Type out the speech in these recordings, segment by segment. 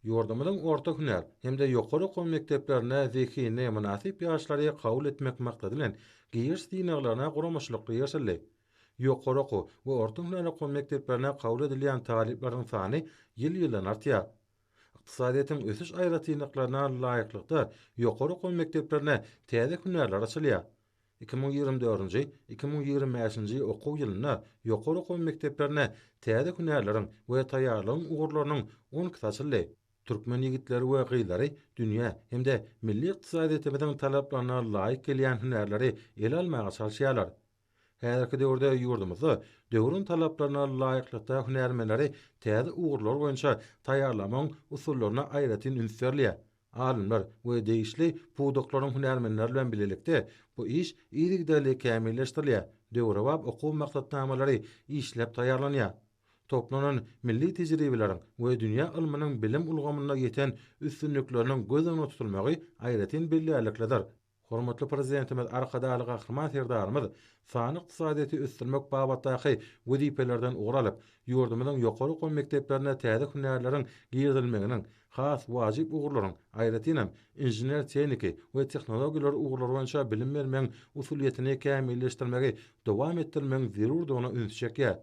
Ýurdumyzyň orta hüner hemde ýokary okum mekdeplerine zekine münasip ýaşlary kabul etmek maksady bilen giýiş dinaglaryna guramaşlykly ýaşaldy. Ýokary oku we orta hüner okum mekdeplerine kabul edilýän taliplaryň sany ýyl-ýyldan artýar. Iqtisadiýatyň ösüş aýratynlyklaryna laýyklykda ýokary okum mekdeplerine täze hünerler açylýar. 2024-nji 2025-nji okuw ýylyna ýokary okum mekdeplerine täze hünerleriň we taýýarlygyň ugurlarynyň 10 açyldy. Türkmen ýigitleri we gyýlary dünýä hemde milli ykdysadyýetimiziň talaplaryna laýyk gelýän hünerleri ele almaga çalışýarlar. Häzirki döwürde ýurdumyzda döwrüň talaplaryna laýyklykda hünermenleri täze ugurlar boýunça taýýarlamaň usullaryna aýratyn ünsürler. Alimler we değişli pudoklaryň hünermenleri bilen bilelikde bu iş ýygrygda kämilleşdirilýär. Döwre bap okuw maksatnamalary işlep taýýarlanýar. Toplanan milli tejribeleriň we dünýä ilminiň bilim ulgamyna ýeten üstünlikleriniň göz öňüne tutulmagy aýratyn bellilikler. Hormatly prezidentimiz arkadaly gahryman serdarymyz sany ykdysadyýaty ösdürmek babatdaky wezipelerden uguralyp, ýurdumyzyň ýokary okum mekdeplerine täze hünerleriň giýirilmeginiň has wajyp ugurlaryň aýratynam injener tehniki we tehnologiýalar ugurlary boýunça bilim bermeň usuliyetini kämilleşdirmegi dowam etdirmeň zerurdygyna üns çekýär.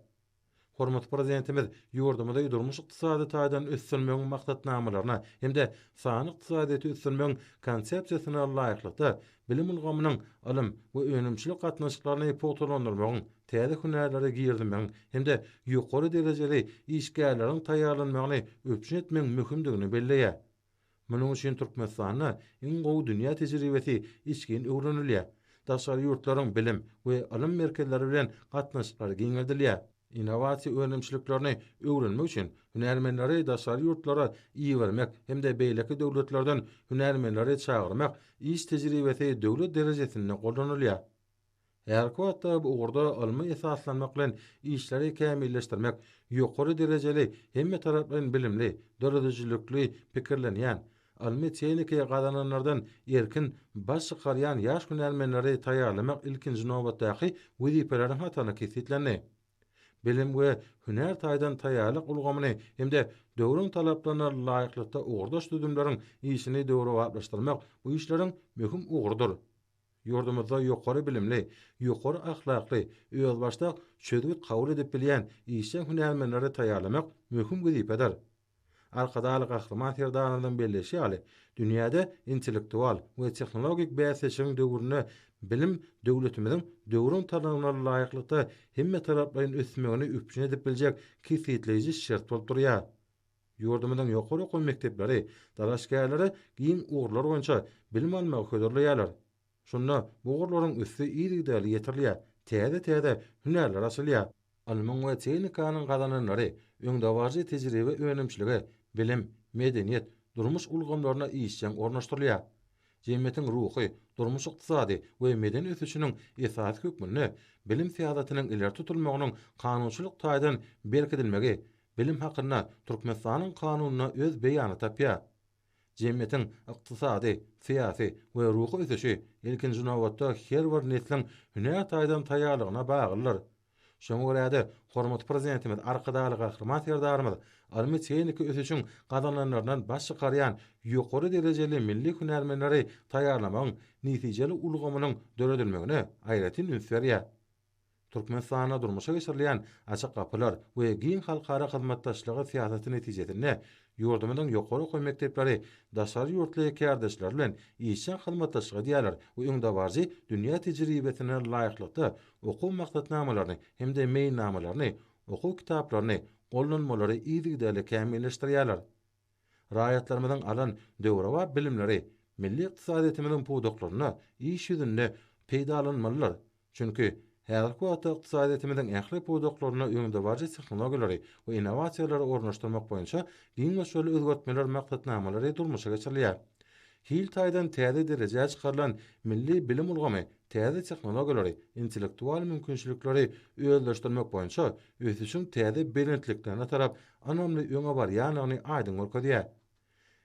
Hormat prezidentimiz ýurdumyzda durmuş ykdysady taýdan ösdürmeň maksatnamalaryna hemde sany ykdysadyýaty ösdürmeň konsepsiýasyna laýyklykda bilim ulgamynyň ilm we öňümçilik gatnaşyklaryny popularyzatmagyň, täze hünerleri giýirmeň hemde ýokary derejeli işgärleriň taýýarlanmagyny öpçün etmeň möhümdigini belleýär. Munuň üçin Türkmenistanyna iň gowy dünýä tejribesi içgin öwrenilýär. Daşary ýurtlaryň bilim we ilim merkezleri bilen gatnaşyklary giňeldilýär. Innovasiýa öňümçiliklerini öwrenmek üçin hünermenleri daşary ýurtlara iý bermek hemde beýleki döwletlerden hünermenleri çagyrmak iş tejribesi döwlet derejesinde gollanylýar. Her wagtda bu ugurda ilmi esaslanmak bilen işleri kämilleşdirmek, ýokary derejeli hemme tarapdan bilimli, döredejlikli pikirlenýän, ilmi tehnikaya gadananlardan erkin baş çykarýan ýaş hünermenleri taýýarlamak ilkinji nowbatdaky wezipeleriň hatana kesitlenýär. Bilim we hüner taýdan taýýarlyk ulgamyny hemde döwrüň talaplaryna laýyklykda ugurdaş düdümleriň işini döwre wagtlaşdyrmak bu işleriň möhüm ugurdur. Ýurdumyzda ýokary bilimli, ýokary ahlakly, özbaşda çözgüt kabul edip bilýän işçi hünermenleri taýýarlamak möhüm wezipedir. Arkadaly gahryman serdarymyň belleşi ýaly dünýäde intellektual we tehnologik bäsleşiň döwrüne bilim döwletimiziň döwrüň talabyna laýyklykda hemme taraplaryň ösmegini üpçün edip biljek kesitleýici şert bolup durýar. Ýurdumyzyň ýokary okum mektepleri, dalaşgärleri giň ugurlar boýunça bilim almagy höderleýärler. Şunda bu ugurlaryň üstü ýygrygdaly ýetirlýär, täze hünerler açylýar. Alman we tehnikanyň gadananlary öňdäwajy tejribe öňümçiligi, bilim, medeniýet, durmuş ulgamlaryna işçiň ornaşdyrylýar. Jemgyýetiň ruhy, durmuş ykdysady we medeni ösüşiniň esas hökmüni bilim siýasatynyň ileri tutulmagynyň kanunçylyk taýdan berkidilmegi, bilim hakyna Türkmenistanyň kanunyna öz beýany tapýar. Jemgyýetiň ykdysady, siýasy we ruhy ösüşi ilkinji nowatda her bir neslin hüner taýdan taýýarlygyna baglydyr. Şoňa görä-de hormatly prezidentimiz arkadaly gahryman serdarymyz ilmi tehnika ösüşiň gadananlaryndan baş çykarýan ýokary derejeli milli hünermenleri taýýarlamagyň netijeli ulgamynyň döredilmegine aýratyn üns berýär. Türkmenistana durmuşa geçirilýän açyk gapylar we giň halkara hyzmatdaşlygy siýasaty netijesinde ýurdumyzyň ýokary okum mekdepleri daşary ýurtly kärdeşler bilen işçi hyzmatdaşlygy diýerler we öňdäwajy dünýä tejribesine laýyklykda okuw maksatnamalaryny hemde meýnamalaryny, okuw kitaplaryny gollanmalary ýygrygdaly kämilleşdirýärler. Raýatlarymyzyň alan döwre we bilimleri milli ykdysadyýetimiziň pudoklaryna iş ýüzünde peýdalanmalylar. Çünki häzirki wagtda ykdysadyýetimiziň ähli pudoklaryna öňdäwajy tehnologiýalary we innovasiýalary ornaşdyrmak boýunça giň meşgul özgertmeler maksatnamalary durmuşa geçirilýär. Hil taýdan täze derejäge çykarylan milli bilim ulgamy, täze tehnologiýalary, intellektual mümkinçilikleri özleşdirmek boýunça ösüşiň täze belentliklerine tarap anamly öňe barýanyny aýdyn görkezýär.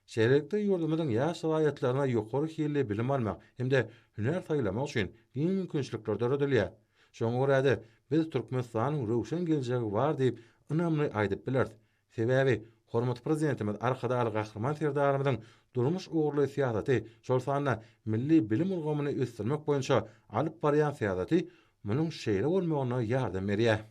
Şerekde ýurdumyzyň ýaş şaýatlaryna ýokary hilli bilim almak hemde hüner taýlamak üçin giň mümkinçilikler döredilýär. Şoňa görä biz Türkmenistanyň rowşan geljegi bar diýip ynamly aýdyp biler. Sebäbi Hormat prezidentimiz arkada al gahryman serdarymyzyň durmuş uğurly siýasaty, şol sanyna milli bilim ulgamyny ösdürmek boýunça alyp barýan siýasaty munyň şeýle bolmagyna ýardam berýär.